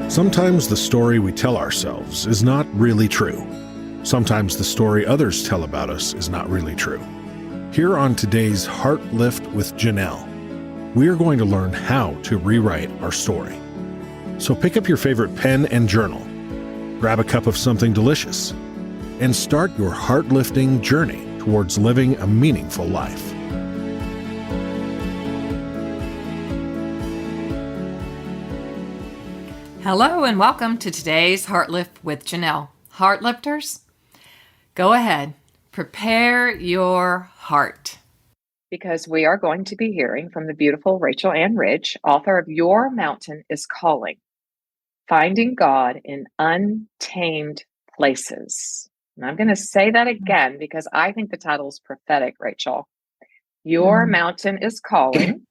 Sometimes the story we tell ourselves is not really true. Sometimes the story others tell about us is not really true. Here on today's Heartlift with Janelle, we are going to learn how to rewrite our story. So pick up your favorite pen and journal, grab a cup of something delicious, and start your heart-lifting journey towards living a meaningful life. Hello and welcome to today's Heartlift with Janelle. Heartlifters, go ahead, prepare your heart. Because we are going to be hearing from the beautiful Rachel Ann Ridge, author of Your Mountain is Calling, Finding God in Untamed Places. And I'm going to say that again because I think the title is prophetic, Rachel. Your Mountain is Calling,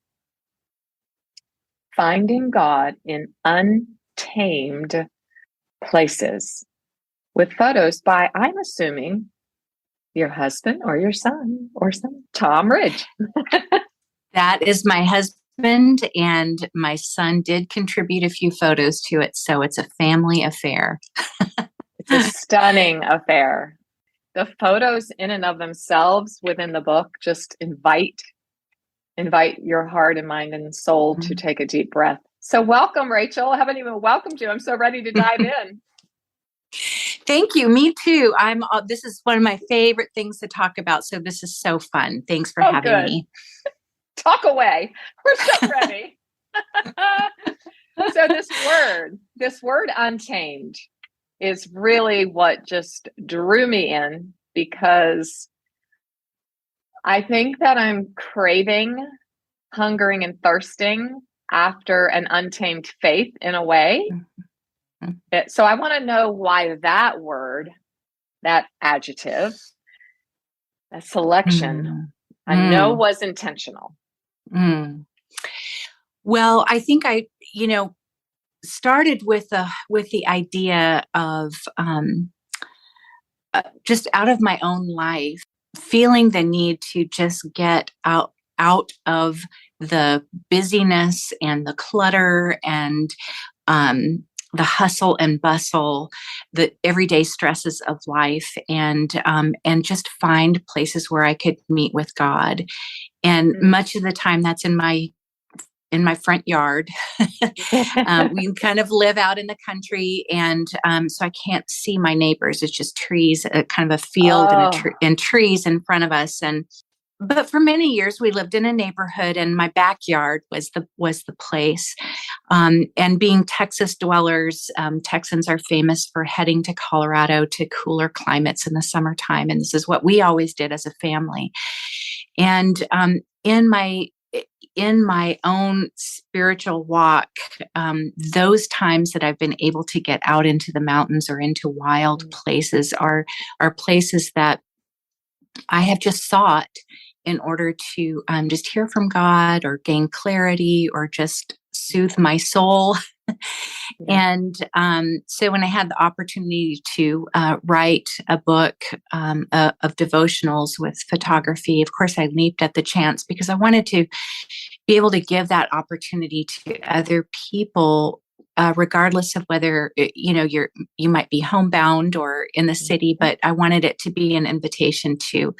Finding God in Untamed Places, with photos by, I'm assuming, your husband or your son or some Tom Ridge. That is my husband, and my son did contribute a few photos to it, so it's a family affair. It's a stunning affair. The photos in and of themselves within the book just invite your heart and mind and soul to take a deep breath. So welcome, Rachel. I haven't even welcomed you. I'm so ready to dive in. Thank you. Me too. This is one of my favorite things to talk about. So this is so fun. Thanks for having me. Talk away. We're so ready. So this word untamed is really what just drew me in, because I think that I'm craving, hungering, and thirsting after an untamed faith in a way. So I want to know why that word, that adjective, that selection, I know was intentional. Well, I think I started with the idea of just out of my own life, feeling the need to just get out of the busyness and the clutter and the hustle and bustle, the everyday stresses of life, and just find places where I could meet with God. And much of the time that's in my front yard. We kind of live out in the country, and so I can't see my neighbors. It's just trees, kind of a field and trees in front of us. But for many years, we lived in a neighborhood, and my backyard was the place. And being Texas dwellers, Texans are famous for heading to Colorado to cooler climates in the summertime, and this is what we always did as a family. And in my own spiritual walk, those times that I've been able to get out into the mountains or into wild places are places that I have just sought in order to just hear from God or gain clarity or just soothe my soul. And so when I had the opportunity to write a book of devotionals with photography, of course, I leaped at the chance because I wanted to be able to give that opportunity to other people, regardless of whether you might be homebound or in the city. But I wanted it to be an invitation to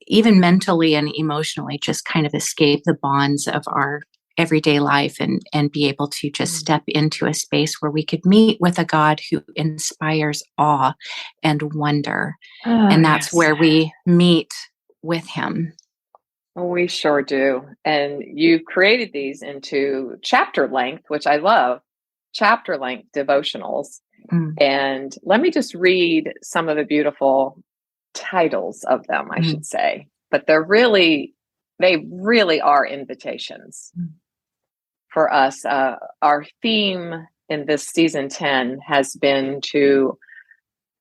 even mentally and emotionally just kind of escape the bonds of our everyday life and be able to just step into a space where we could meet with a God who inspires awe and wonder. And that's where we meet with him. We sure do. And you created these into chapter length, which I love, chapter length devotionals. And let me just read some of the beautiful titles of them, I should say. But they really are invitations for us. Our theme in this season 10 has been to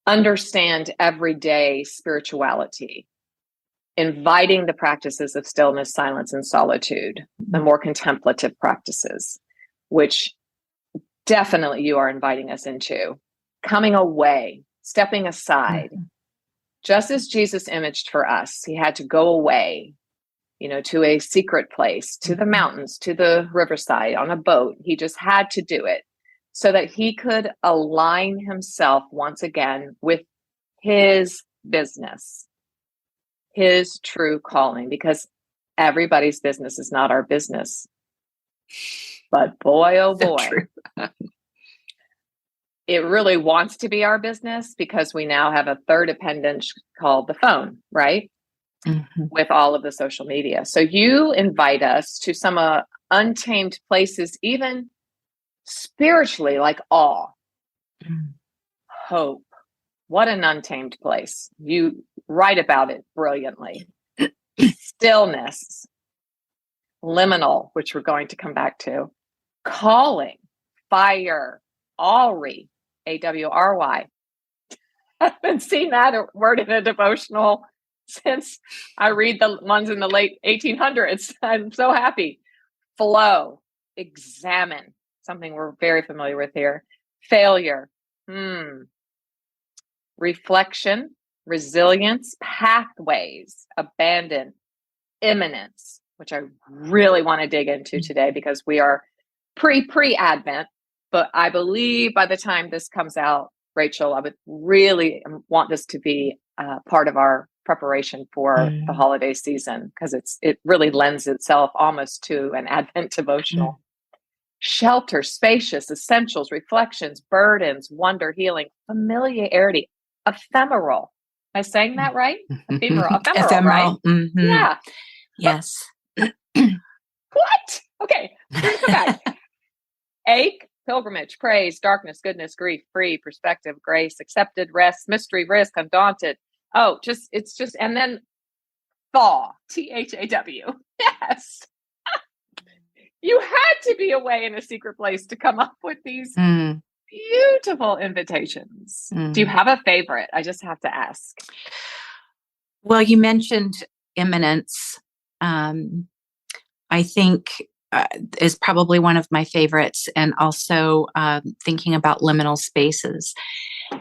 understand everyday spirituality, inviting the practices of stillness, silence, and solitude, the more contemplative practices, which definitely you are inviting us into, coming away, stepping aside, just as Jesus imaged for us, he had to go away, to a secret place, to the mountains, to the riverside, on a boat. He just had to do it so that he could align himself once again with his business, his true calling, because everybody's business is not our business. But boy, oh boy, it really wants to be our business, because we now have a third appendage called the phone, right? Mm-hmm. With all of the social media. So you invite us to some untamed places, even spiritually, like awe, hope. What an untamed place. You write about it brilliantly. Stillness, liminal, which we're going to come back to, calling, fire, Awry, AWRY. I haven't seen that word in a devotional since I read the ones in the late 1800s. I'm so happy. Flow, examine, something we're very familiar with here. Failure, reflection, resilience, pathways, abandon, imminence, which I really want to dig into today, because we are pre-Advent, but I believe by the time this comes out, Rachel, I would really want this to be part of our preparation for the holiday season, because it really lends itself almost to an Advent devotional. Shelter, spacious, essentials, reflections, burdens, wonder, healing, familiarity, ephemeral. Am I saying that right? Ephemeral, right? Mm-hmm. Yeah. Yes. What? Okay, we're gonna come back. Ache, pilgrimage, praise, darkness, goodness, grief, free, perspective, grace, accepted, rest, mystery, risk, undaunted. Oh, it's just, and then thaw, THAW. Yes. You had to be away in a secret place to come up with these beautiful invitations. Do you have a favorite? I just have to ask. Well, you mentioned imminence. I think is probably one of my favorites, and also thinking about liminal spaces.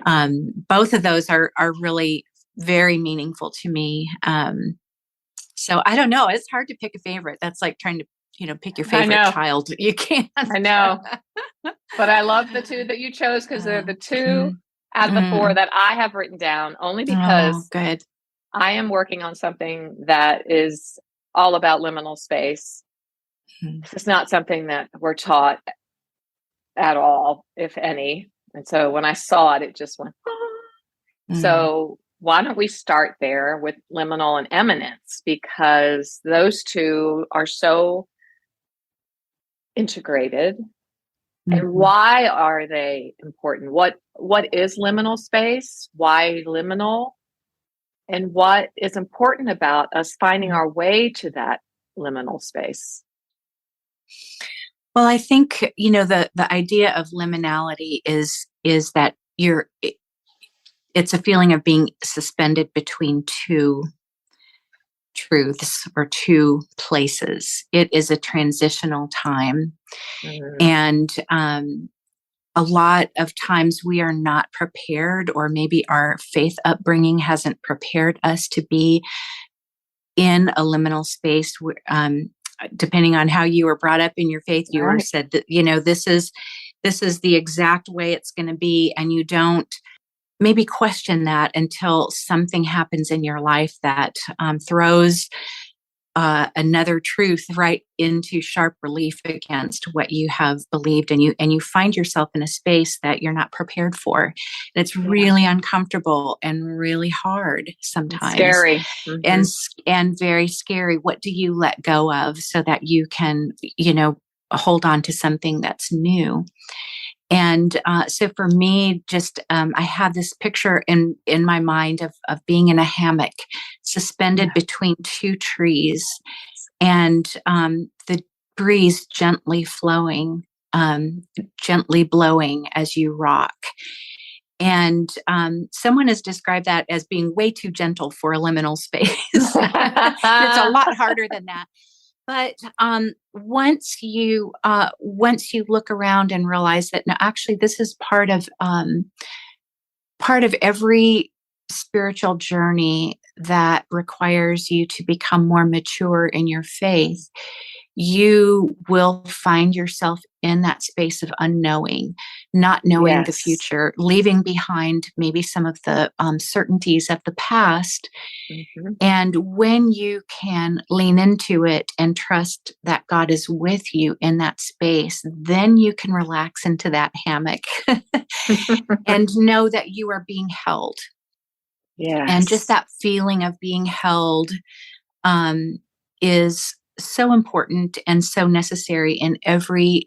Both of those are really very meaningful to me. So I don't know. It's hard to pick a favorite. That's like trying to, pick your favorite child. You can't. I know. But I love the two that you chose, because they're the two out of the four that I have written down, only because good. I am working on something that is all about liminal space. It's not something that we're taught at all, if any. And so when I saw it, it just went, So why don't we start there with liminal and eminence, because those two are so integrated. And why are they important? What is liminal space? Why liminal? And what is important about us finding our way to that liminal space? Well, I think, the idea of liminality is that it's a feeling of being suspended between two truths or two places. It is a transitional time. And a lot of times we are not prepared, or maybe our faith upbringing hasn't prepared us to be in a liminal space. Depending on how you were brought up in your faith, you were said that, this is the exact way it's going to be. And you don't maybe question that until something happens in your life that throws another truth right into sharp relief against what you have believed, and you find yourself in a space that you're not prepared for. And it's really uncomfortable and really hard sometimes. Scary. And very scary. What do you let go of so that you can, hold on to something that's new? And so for me, just I had this picture in my mind of being in a hammock, suspended between two trees, and the breeze gently flowing, gently blowing as you rock. And someone has described that as being way too gentle for a liminal space. It's a lot harder than that. But once you look around and realize that, no, actually, this is part of every spiritual journey that requires you to become more mature in your faith, you will find yourself in that space of unknowing, not knowing the future, leaving behind maybe some of the certainties of the past. Mm-hmm. And when you can lean into it and trust that God is with you in that space, then you can relax into that hammock and know that you are being held. Yes. And just that feeling of being held is so important and so necessary in every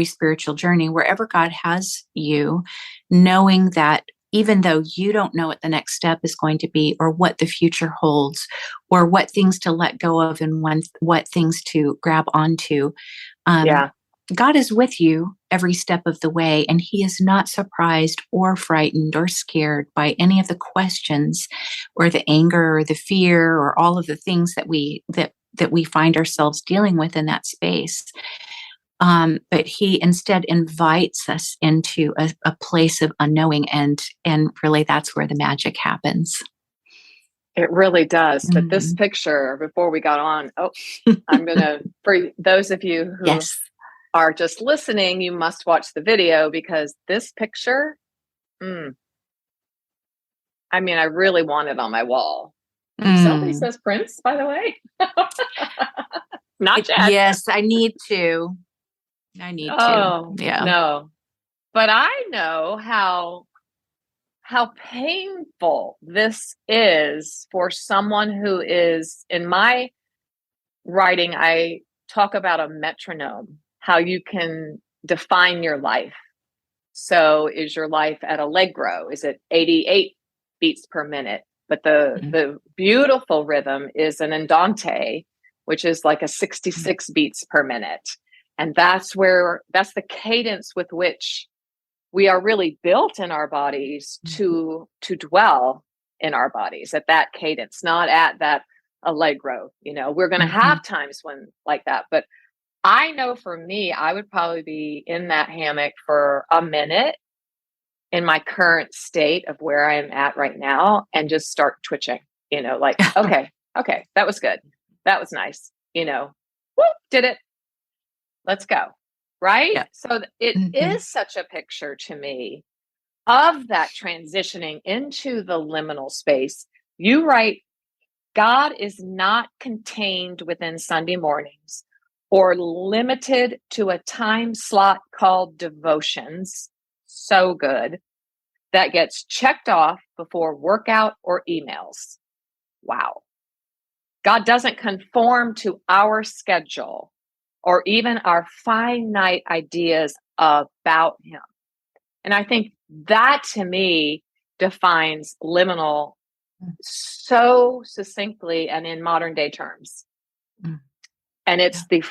spiritual journey, wherever God has you, knowing that even though you don't know what the next step is going to be, or what the future holds, or what things to let go of and what things to grab onto, God is with you every step of the way, and he is not surprised or frightened or scared by any of the questions or the anger or the fear or all of the things that we find ourselves dealing with in that space. But he instead invites us into a place of unknowing, and really that's where the magic happens. It really does. But this picture, before we got on, I'm going to, for those of you who are just listening, you must watch the video, because this picture, I mean, I really want it on my wall. Somebody says Prince, by the way. Not yet. Yes, I need to. Yeah. No. But I know how painful this is for someone who is, in my writing, I talk about a metronome, how you can define your life. So is your life at allegro? Is it 88 beats per minute? But the beautiful rhythm is an andante, which is like a 66 beats per minute. And that's the cadence with which we are really built in our bodies to dwell in our bodies, at that cadence, not at that allegro. We're going to have times when like that, but I know for me, I would probably be in that hammock for a minute in my current state of where I am at right now, and just start twitching, like, okay, that was good. That was nice. Whoop, did it. Let's go. Right. Yeah. So it is such a picture to me of that transitioning into the liminal space. You write, God is not contained within Sunday mornings or limited to a time slot called devotions. So good. That gets checked off before workout or emails. Wow. God doesn't conform to our schedule or even our finite ideas about him. And I think that, to me, defines liminal so succinctly and in modern day terms. And it's the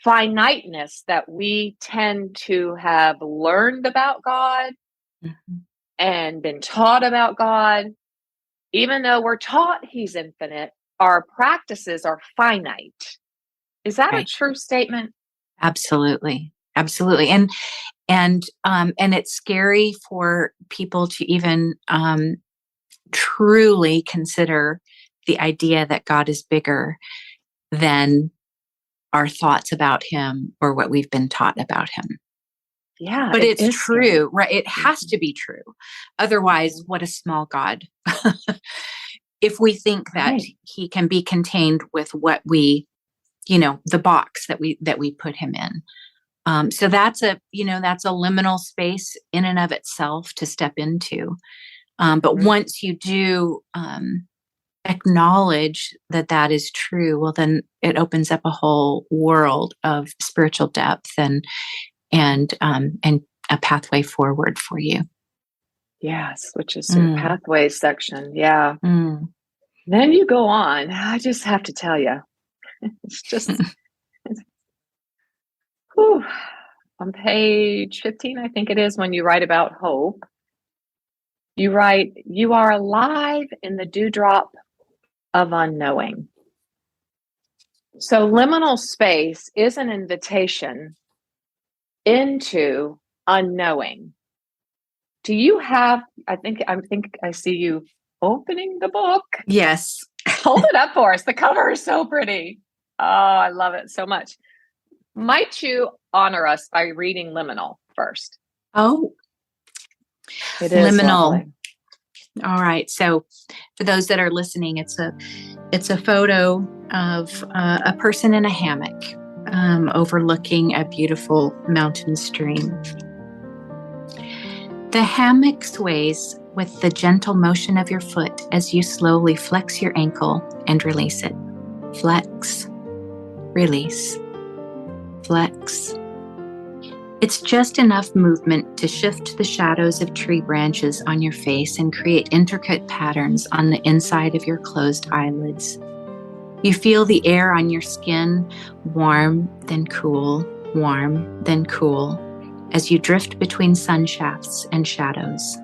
finiteness that we tend to have learned about God and been taught about God. Even though we're taught he's infinite, our practices are finite. Is that a true statement? Absolutely. Absolutely. And it's scary for people to even truly consider the idea that God is bigger than our thoughts about him or what we've been taught about him. Yeah. But it's true, right? It has to be true. Otherwise, what a small God. If we think that he can be contained with what we, the box that we put him in. So that's a liminal space in and of itself to step into. But once you do acknowledge that is true, well, then it opens up a whole world of spiritual depth and a pathway forward for you. Yes, which is your pathways section. Yeah. Then you go on. I just have to tell you, it's just on page 15, I think it is, when you write about hope, you write, you are alive in the dewdrop of unknowing. So liminal space is an invitation into unknowing. Do you have, I think I see you opening the book. Yes. Hold it up for us. The cover is so pretty. Oh, I love it so much. Might you honor us by reading Liminal first? Oh, it is Liminal. Lovely. All right. So for those that are listening, it's a photo of a person in a hammock overlooking a beautiful mountain stream. The hammock sways with the gentle motion of your foot as you slowly flex your ankle and release it. Flex, release, flex. It's just enough movement to shift the shadows of tree branches on your face and create intricate patterns on the inside of your closed eyelids. You feel the air on your skin, warm, then cool, warm, then cool, as you drift between sun shafts and shadows.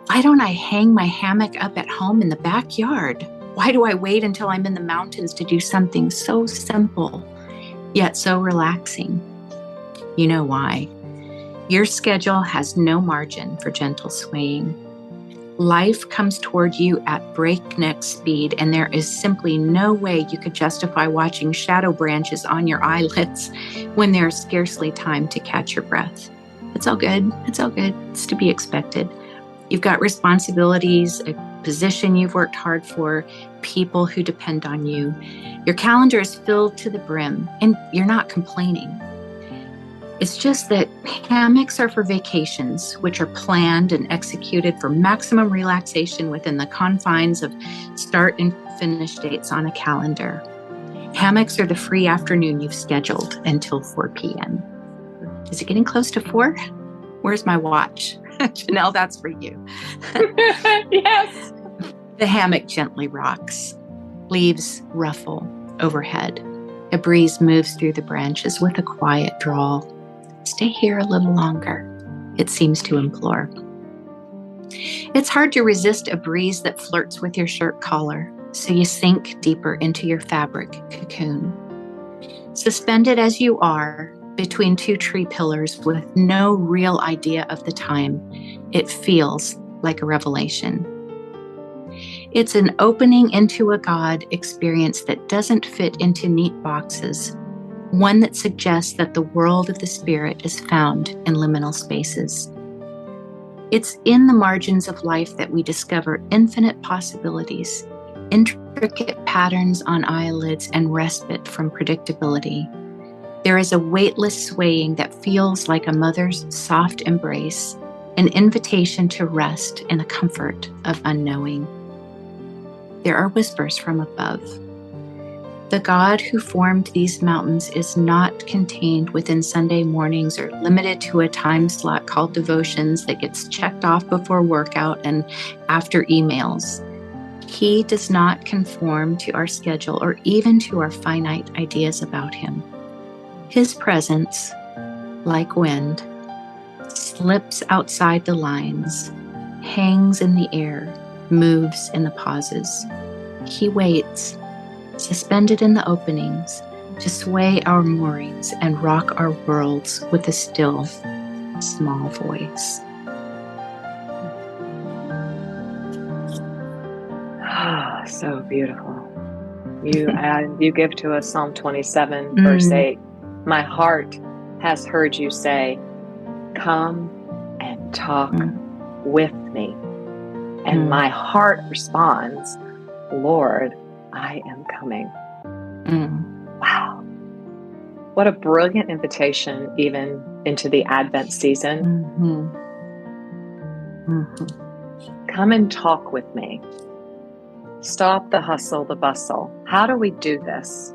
Why don't I hang my hammock up at home in the backyard? Why do I wait until I'm in the mountains to do something so simple, yet so relaxing? You know why. Your schedule has no margin for gentle swaying. Life comes toward you at breakneck speed, and there is simply no way you could justify watching shadow branches on your eyelids when there's scarcely time to catch your breath. It's all good. It's all good. It's to be expected. You've got responsibilities, a position you've worked hard for, people who depend on you. Your calendar is filled to the brim, and you're not complaining. It's just that hammocks are for vacations, which are planned and executed for maximum relaxation within the confines of start and finish dates on a calendar. Hammocks are the free afternoon you've scheduled until 4 p.m. Is it getting close to 4? Where's my watch? Janelle, that's for you. Yes. The hammock gently rocks. Leaves ruffle overhead. A breeze moves through the branches with a quiet drawl. Stay here a little longer, it seems to implore. It's hard to resist a breeze that flirts with your shirt collar, so you sink deeper into your fabric cocoon. Suspended as you are between two tree pillars with no real idea of the time, it feels like a revelation. It's an opening into a God experience that doesn't fit into neat boxes, one that suggests that the world of the spirit is found in liminal spaces. It's in the margins of life that we discover infinite possibilities, intricate patterns on eyelids, and respite from predictability. There is a weightless swaying that feels like a mother's soft embrace, an invitation to rest in the comfort of unknowing. There are whispers from above. The God who formed these mountains is not contained within Sunday mornings or limited to a time slot called devotions that gets checked off before workout and after emails. He does not conform to our schedule or even to our finite ideas about him. His presence, like wind, slips outside the lines, hangs in the air, moves in the pauses. He waits, suspended in the openings, to sway our moorings and rock our worlds with a still, small voice. Ah, so beautiful. You give to us Psalm 27, verse 8. My heart has heard you say, come and talk with me. And my heart responds, Lord, I am coming. Wow. What a brilliant invitation, even into the Advent season. Come and talk with me. Stop the hustle, the bustle. How do we do this?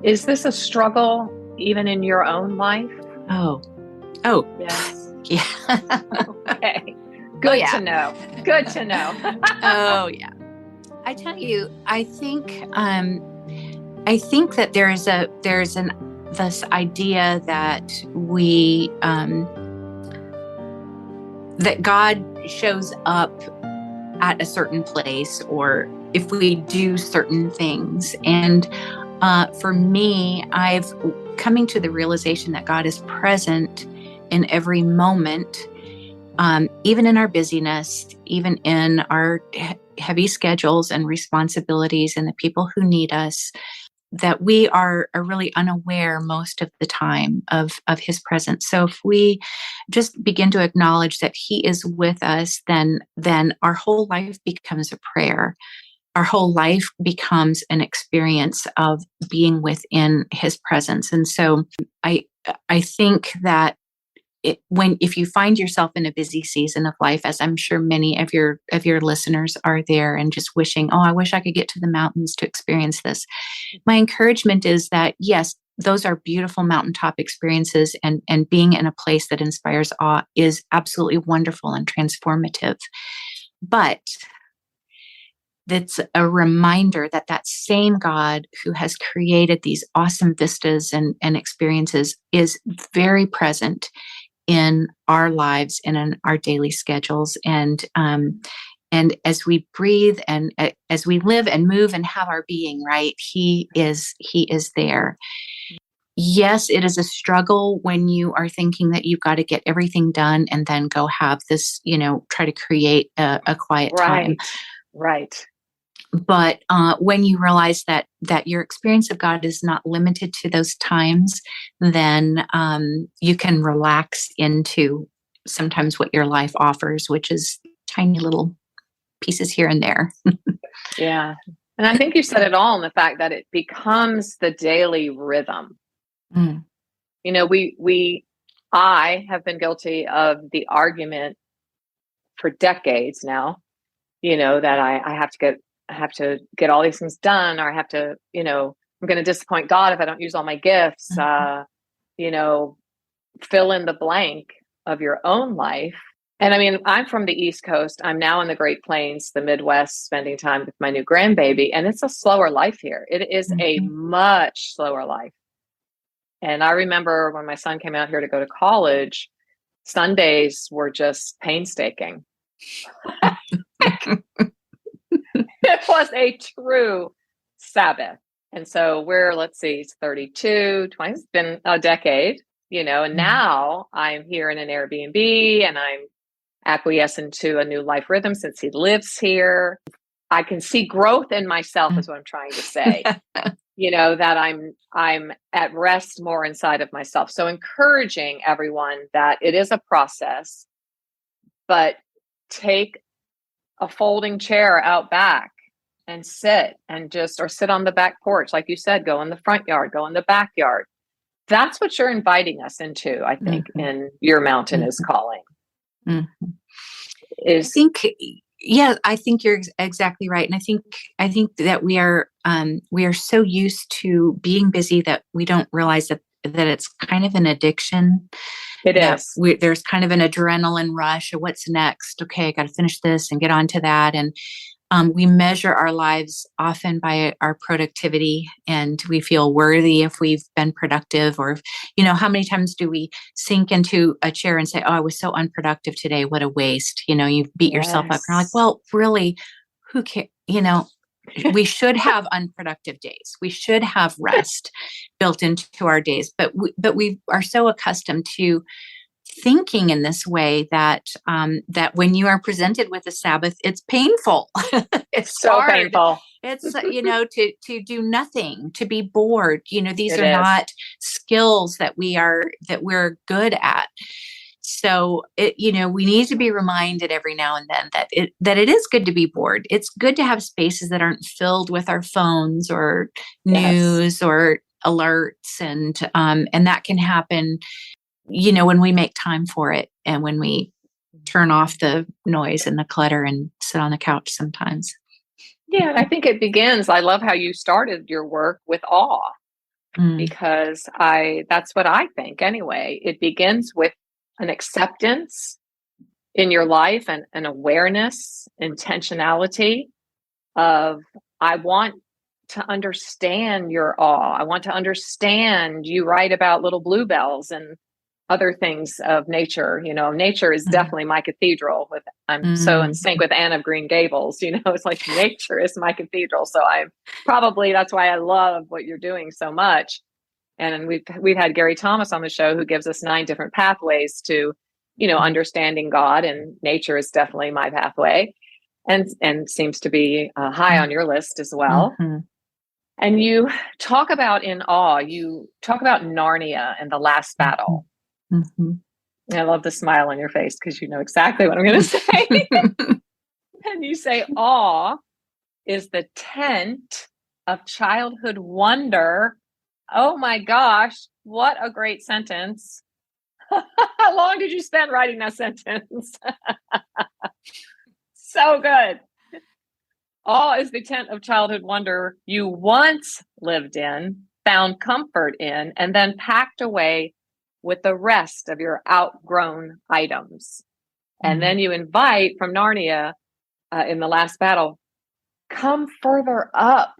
Is this a struggle even in your own life? Oh, yes. Yeah. Okay. Good to know. Good to know. Oh, yeah. I tell you, I think that there's this idea that we that God shows up at a certain place, or if we do certain things. And for me, I've coming to the realization that God is present in every moment, even in our busyness, even in our heavy schedules and responsibilities and the people who need us, that we are really unaware most of the time of his presence. So if we just begin to acknowledge that he is with us, then our whole life becomes a prayer. Our whole life becomes an experience of being within his presence. And so I think that if you find yourself in a busy season of life, as I'm sure many of your listeners are there, and just wishing, oh, I wish I could get to the mountains to experience this. My encouragement is that, yes, those are beautiful mountaintop experiences, and being in a place that inspires awe is absolutely wonderful and transformative. But that's a reminder that that same God who has created these awesome vistas and experiences is very present in our lives and in our daily schedules. And as we breathe and as we live and move and have our being, right, he is there. Yes, it is a struggle when you are thinking that you've got to get everything done and then go have this, try to create a quiet time. Right. But when you realize that your experience of God is not limited to those times, then you can relax into sometimes what your life offers, which is tiny little pieces here and there. Yeah. And I think you said it all in the fact that it becomes the daily rhythm. Mm. I have been guilty of the argument for decades now, that I have to get all these things done, or I have to, I'm going to disappoint God if I don't use all my gifts. Mm-hmm. Fill in the blank of your own life. And I mean, I'm from the East Coast. I'm now in the Great Plains, the Midwest, spending time with my new grandbaby. And it's a slower life here. It is a much slower life. And I remember when my son came out here to go to college, Sundays were just painstaking. It was a true Sabbath. And so let's see, it's 32, 20, it's been a decade, and now I'm here in an Airbnb and I'm acquiescent to a new life rhythm since he lives here. I can see growth in myself is what I'm trying to say, that I'm at rest more inside of myself. So encouraging everyone that it is a process, but take a folding chair out back and sit or sit on the back porch. Like you said, go in the front yard, go in the backyard. That's what you're inviting us into, I think, in Your Mountain is Calling. I think you're exactly right. And I think that we are so used to being busy that we don't realize that it's kind of an addiction. It is. There's kind of an adrenaline rush of what's next. Okay, I got to finish this and get on to that. And we measure our lives often by our productivity, and we feel worthy if we've been productive, or, how many times do we sink into a chair and say, oh, I was so unproductive today. What a waste. You beat yourself up. You're like, well, really, who cares? We should have unproductive days. We should have rest built into our days. But we are so accustomed to thinking in this way that when you are presented with a Sabbath, it's painful. It's so hard. Painful. It's to do nothing, to be bored. These are not skills that we're good at. So we need to be reminded every now and then that it is good to be bored. It's good to have spaces that aren't filled with our phones or news or alerts, and that can happen, when we make time for it, and when we turn off the noise and the clutter and sit on the couch sometimes. Yeah, I think it begins. I love how you started your work with awe, because that's what I think anyway. It begins with an acceptance in your life and an awareness, intentionality of, I want to understand your awe. I want to understand, you write about little bluebells and other things of nature. Nature is definitely my cathedral. I'm so in sync with Anne of Green Gables. It's like nature is my cathedral. So that's why I love what you're doing so much. And we've had Gary Thomas on the show, who gives us 9 different pathways to understanding God and nature is definitely my pathway, and seems to be high on your list as well. Mm-hmm. And you talk about in awe, you talk about Narnia and the last battle. Mm-hmm. I love the smile on your face because you know exactly what I'm going to say. And you say awe is the tent of childhood wonder. Oh my gosh, what a great sentence. How long did you spend writing that sentence? So good. Awe is the tent of childhood wonder you once lived in, found comfort in, and then packed away with the rest of your outgrown items. And then you invite from Narnia in the last battle, come further up,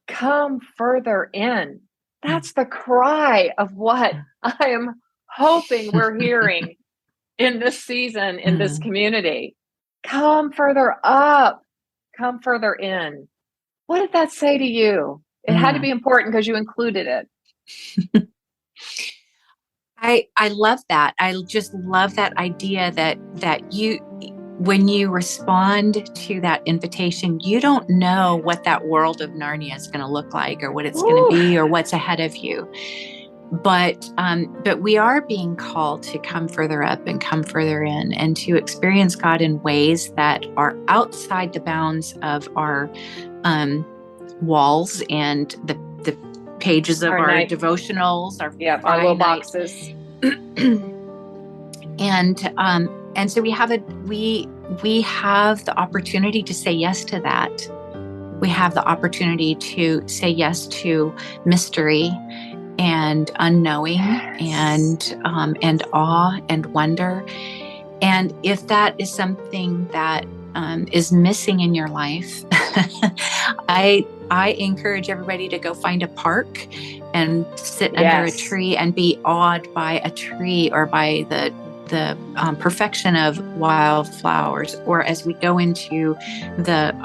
come further in. That's the cry of what I am hoping we're hearing in this season, in this community. Come further up, come further in. What did that say to you? It had to be important because you included it. I love that. I just love that idea that you, when you respond to that invitation, you don't know what that world of Narnia is going to look like, or what it's going to be, or what's ahead of you. But we are being called to come further up and come further in, and to experience God in ways that are outside the bounds of our walls and the pages of our devotionals, our little boxes. And so we have the opportunity to say yes to that. We have the opportunity to say yes to mystery and unknowing, and awe and wonder. And if that is something that is missing in your life, I encourage everybody to go find a park and sit under a tree and be awed by a tree, or by the perfection of wildflowers. Or as we go into the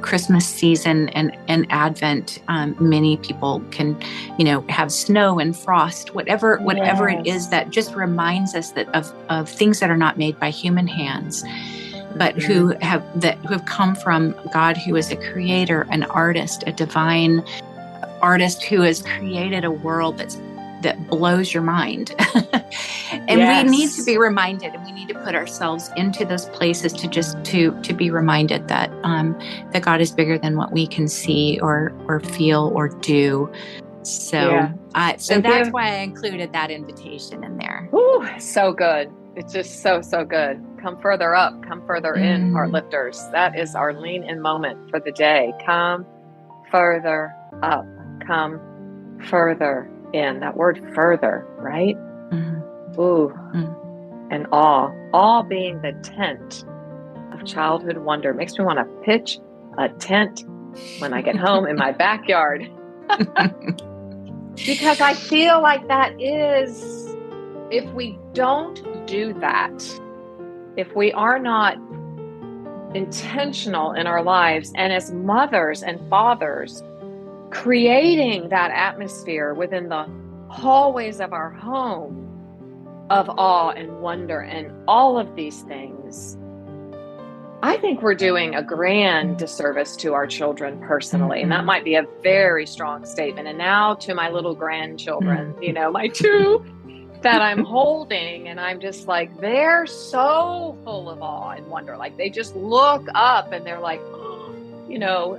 Christmas season and Advent, many people can, have snow and frost, whatever it is that just reminds us that of things that are not made by human hands, but who have come from God, who is a creator, an artist, a divine artist who has created a world that blows your mind. And we need to be reminded, and we need to put ourselves into those places to be reminded that that God is bigger than what we can see or feel or do. So that's why I included that invitation in there. Ooh, so good. It's just so good. Come further up, come further in, Heartlifters. That is our lean in moment for the day. Come further up, come further in. That word further, right? Ooh. And awe being the tent of childhood wonder. Makes me want to pitch a tent when I get home in my backyard. Because I feel like that is, if we don't do that, if we are not intentional in our lives, and as mothers and fathers, creating that atmosphere within the hallways of our home of awe and wonder and all of these things, I think we're doing a grand disservice to our children personally. And that might be a very strong statement. And now to my little grandchildren, my two that I'm holding, and I'm just like, they're so full of awe and wonder. Like, they just look up and they're like,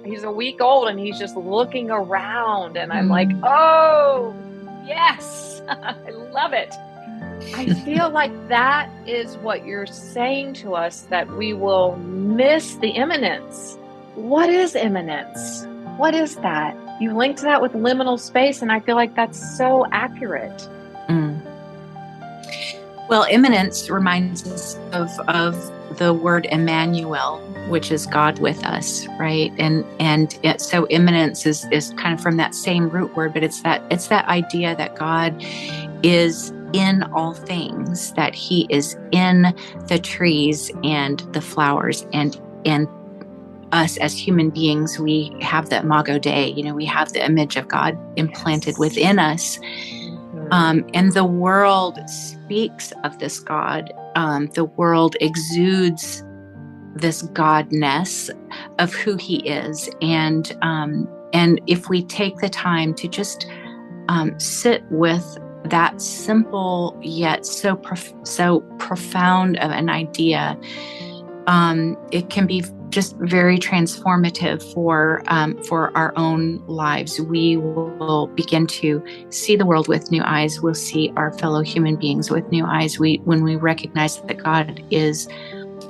he's a week old and he's just looking around, and I'm like, oh yes, I love it. I feel like that is what you're saying to us, that we will miss the imminence. What is imminence? What is that? You linked that with liminal space, and I feel like that's so accurate. Well, imminence reminds us of the word Emmanuel, which is God with us, right? So imminence is kind of from that same root word, but it's that idea that God is in all things, that He is in the trees and the flowers, and us as human beings, we have the Imago Dei. We have the image of God implanted within us. And the world speaks of this God. The world exudes this godness of who he is. And if we take the time to just sit with that simple yet so profound of an idea, it can be just very transformative for our own lives. We will begin to see the world with new eyes. We'll see our fellow human beings with new eyes. When we recognize that God is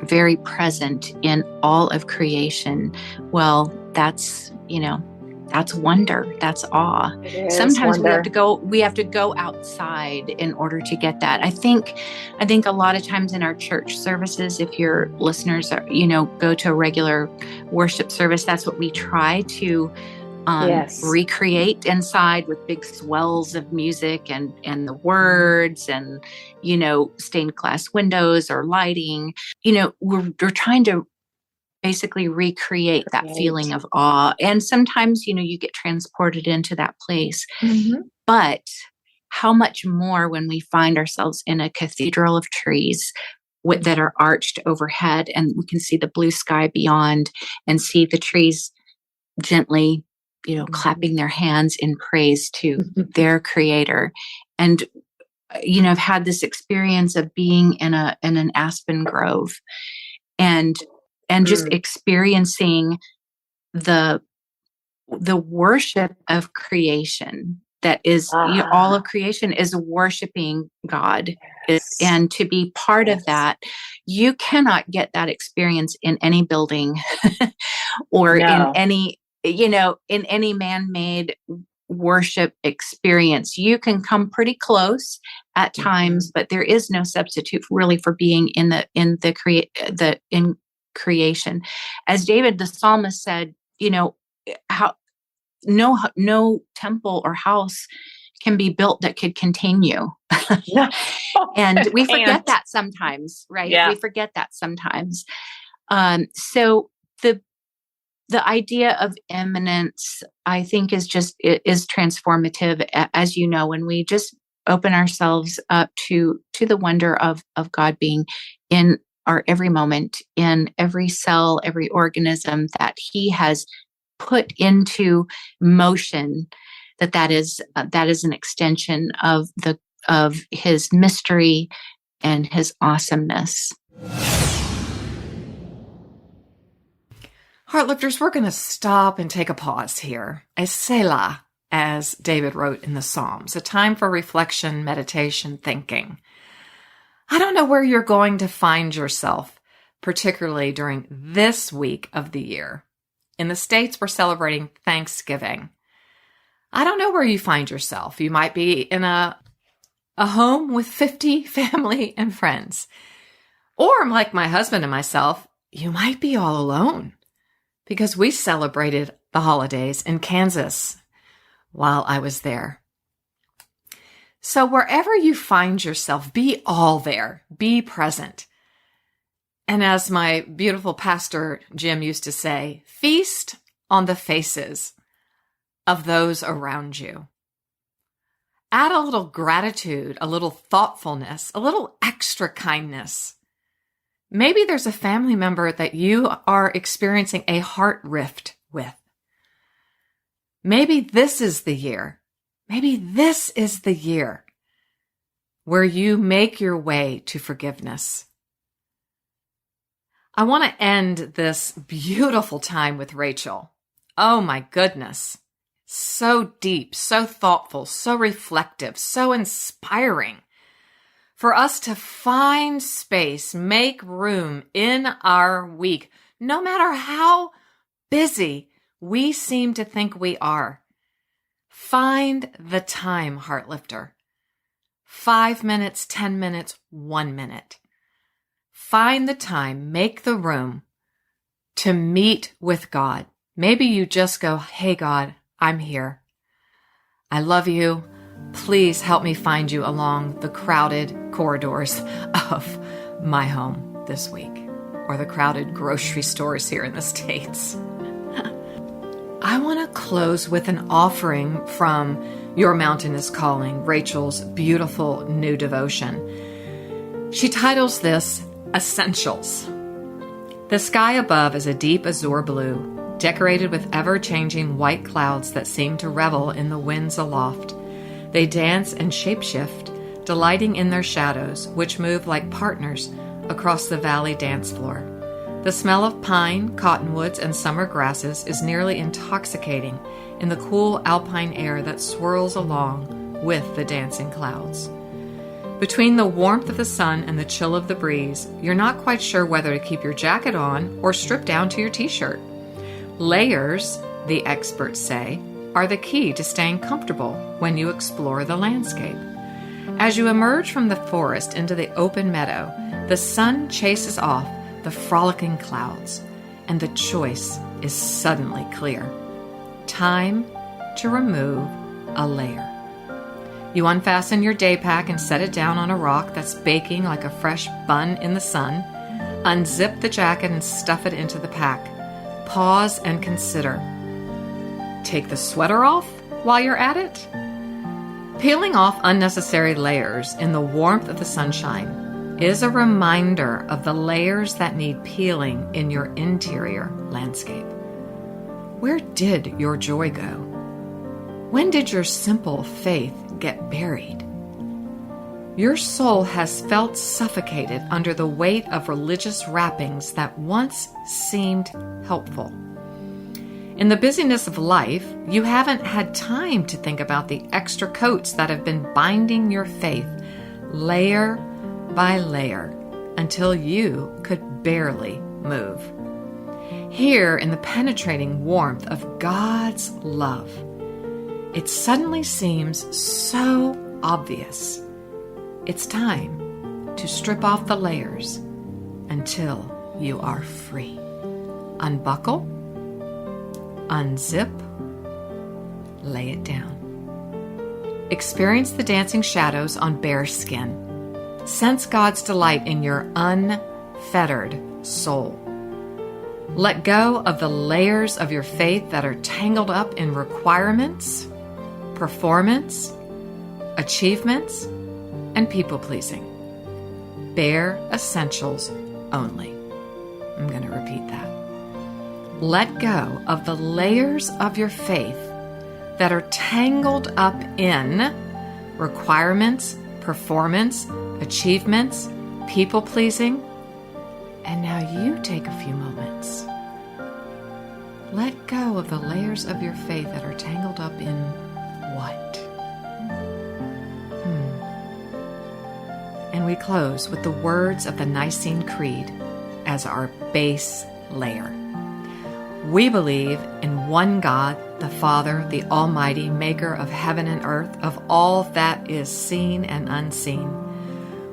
very present in all of creation, well, that's wonder. That's awe. Sometimes wonder. we have to go outside in order to get that. I think a lot of times in our church services, if your listeners are, go to a regular worship service, that's what we try to recreate inside, with big swells of music and the words and, stained glass windows or lighting. We're trying to basically recreate that feeling of awe. And sometimes, you get transported into that place. Mm-hmm. But how much more when we find ourselves in a cathedral of trees that are arched overhead, and we can see the blue sky beyond and see the trees gently, clapping their hands in praise to their creator. And, I've had this experience of being in an aspen grove and just experiencing the worship of creation. That is, all of creation is worshiping God. And to be part of that, you cannot get that experience in any building or in any man-made worship experience. You can come pretty close at times, but there is no substitute really for being in creation. As David the psalmist said, how no temple or house can be built that could contain you. And we forget that sometimes, right? Yeah. We forget that sometimes. So the idea of immanence, I think, is transformative. As you know, when we just open ourselves up to the wonder of God being in our every moment, in every cell, every organism that he has put into motion, that is an extension of his mystery and his awesomeness. Heartlifters, we're going to stop and take a pause here. A Selah, as David wrote in the Psalms, a time for reflection, meditation, thinking. I don't know where you're going to find yourself, particularly during this week of the year. In the States, we're celebrating Thanksgiving. I don't know where you find yourself. You might be in a home with 50 family and friends. Or like my husband and myself, you might be all alone, because we celebrated the holidays in Kansas while I was there. So wherever you find yourself, be all there, be present. And as my beautiful pastor Jim used to say, feast on the faces of those around you. Add a little gratitude, a little thoughtfulness, a little extra kindness. Maybe there's a family member that you are experiencing a heart rift with. Maybe this is the year. Maybe this is the year where you make your way to forgiveness. I want to end this beautiful time with Rachel. Oh my goodness. So deep, so thoughtful, so reflective, so inspiring. For us to find space, make room in our week, no matter how busy we seem to think we are. Find the time, Heartlifter. 5 minutes, 10 minutes, 1 minute. Find the time, make the room to meet with God. Maybe you just go, hey God, I'm here. I love you. Please help me find you along the crowded corridors of my home this week, or the crowded grocery stores here in the States. I want to close with an offering from Your Mountain is Calling, Rachel's beautiful new devotion. She titles this Essentials. The sky above is a deep azure blue, decorated with ever-changing white clouds that seem to revel in the winds aloft. They dance and shapeshift, delighting in their shadows, which move like partners across the valley dance floor. The smell of pine, cottonwoods, and summer grasses is nearly intoxicating in the cool alpine air that swirls along with the dancing clouds. Between the warmth of the sun and the chill of the breeze, you're not quite sure whether to keep your jacket on or strip down to your t-shirt. Layers, the experts say, are the key to staying comfortable when you explore the landscape. As you emerge from the forest into the open meadow, the sun chases off the frolicking clouds, and the choice is suddenly clear. Time to remove a layer. You unfasten your day pack and set it down on a rock that's baking like a fresh bun in the sun. Unzip the jacket and stuff it into the pack. Pause and consider. Take the sweater off while you're at it? Peeling off unnecessary layers in the warmth of the sunshine is a reminder of the layers that need peeling in your interior landscape. Where did your joy go? When did your simple faith get buried? Your soul has felt suffocated under the weight of religious wrappings that once seemed helpful. In the busyness of life, you haven't had time to think about the extra coats that have been binding your faith layer by layer until you could barely move. Here, in the penetrating warmth of God's love, it suddenly seems so obvious. It's time to strip off the layers until you are free. Unbuckle, unzip, lay it down. Experience the dancing shadows on bare skin. Sense God's delight in your unfettered soul. Let go of the layers of your faith that are tangled up in requirements, performance, achievements, and people-pleasing. Bare essentials only. I'm going to repeat that. Let go of the layers of your faith that are tangled up in requirements, performance, achievements, people-pleasing. And now you take a few moments. Let go of the layers of your faith that are tangled up in what? And we close with the words of the Nicene Creed as our base layer. We believe in one God, the Father, the Almighty, maker of heaven and earth, of all that is seen and unseen.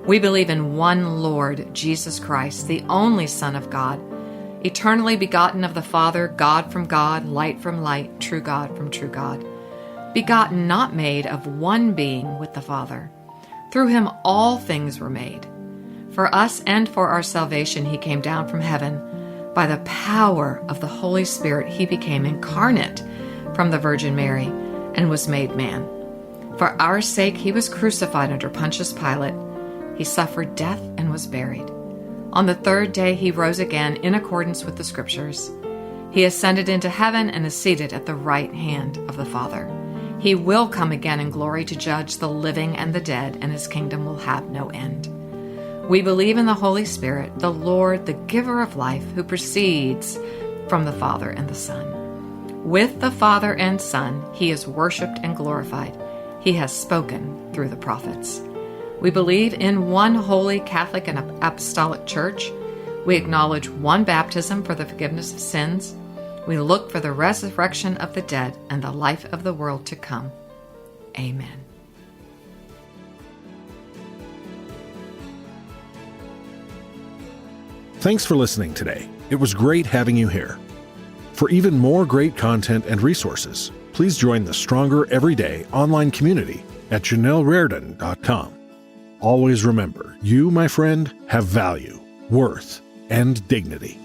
We believe in one Lord, Jesus Christ, the only Son of God, eternally begotten of the Father, God from God, light from light, true God from true God, begotten, not made, of one being with the Father. Through him all things were made. For us and for our salvation he came down from heaven. By the power of the Holy Spirit he became incarnate from the Virgin Mary and was made man. For our sake he was crucified under Pontius Pilate. He suffered death and was buried. On the third day he rose again in accordance with the Scriptures. He ascended into heaven and is seated at the right hand of the Father. He will come again in glory to judge the living and the dead, and his kingdom will have no end. We believe in the Holy Spirit, the Lord, the giver of life, who proceeds from the Father and the Son. With the Father and Son, he is worshipped and glorified. He has spoken through the prophets. We believe in one holy Catholic and apostolic church. We acknowledge one baptism for the forgiveness of sins. We look for the resurrection of the dead and the life of the world to come. Amen. Thanks for listening today. It was great having you here. For even more great content and resources, please join the Stronger Everyday online community at JanelleRaridan.com. Always remember, you, my friend, have value, worth, and dignity.